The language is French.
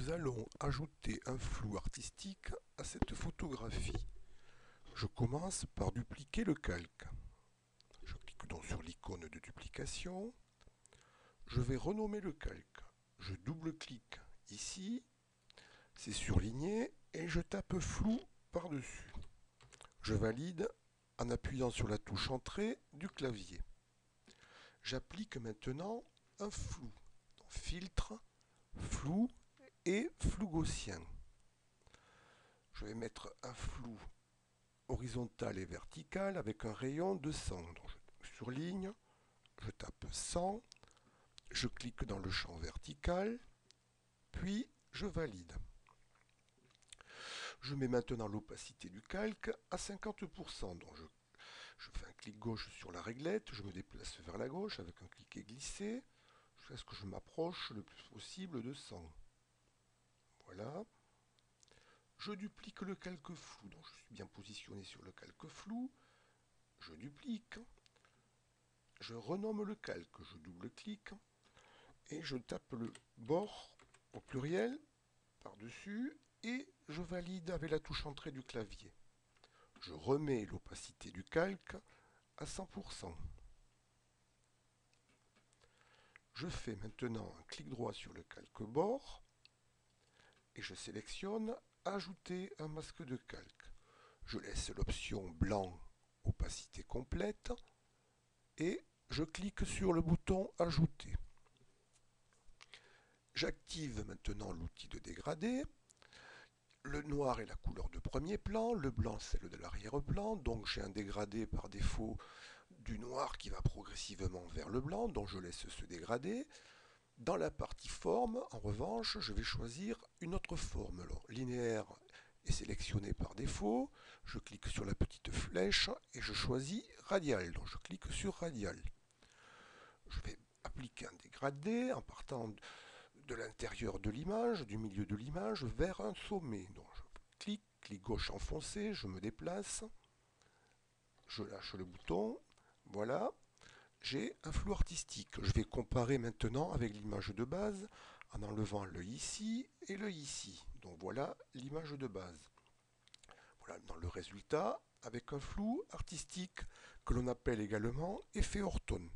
Nous allons ajouter un flou artistique à cette photographie. Je commence par dupliquer le calque. Je clique donc sur l'icône de duplication. Je vais renommer le calque. Je double-clique ici, c'est surligné et je tape flou par-dessus. Je valide en appuyant sur la touche entrée du clavier. J'applique maintenant un flou. Donc, filtre, flou et flou gaussien. Je vais mettre un flou horizontal et vertical avec un rayon de 100. Donc je surligne, je tape 100, je clique dans le champ vertical, puis je valide. Je mets maintenant l'opacité du calque à 50%. Donc je fais un clic gauche sur la réglette, je me déplace vers la gauche avec un clic et glisser, jusqu'à ce que je m'approche le plus possible de 100. Voilà. Je duplique le calque flou, donc je suis bien positionné sur le calque flou. Je duplique. Je renomme le calque, je double-clique et je tape le bord au pluriel par-dessus et je valide avec la touche entrée du clavier. Je remets l'opacité du calque à 100%. Je fais maintenant un clic droit sur le calque bord et je sélectionne Ajouter un masque de calque. Je laisse l'option blanc opacité complète et je clique sur le bouton Ajouter. J'active maintenant l'outil de dégradé. Le noir est la couleur de premier plan, le blanc celle de l'arrière-plan, donc j'ai un dégradé par défaut du noir qui va progressivement vers le blanc, donc je laisse ce dégradé. Dans la partie forme, en revanche, je vais choisir une autre forme. Alors, linéaire est sélectionné par défaut, je clique sur la petite flèche et je choisis radial, donc je clique sur radial. Je vais appliquer un dégradé en partant de l'intérieur de l'image, du milieu de l'image, vers un sommet. Donc je clic gauche enfoncé, je me déplace, je lâche le bouton, voilà, j'ai un flou artistique. Je vais comparer maintenant avec l'image de base en enlevant le ici et le ici. Donc voilà l'image de base. Voilà dans le résultat avec un flou artistique que l'on appelle également effet Orton.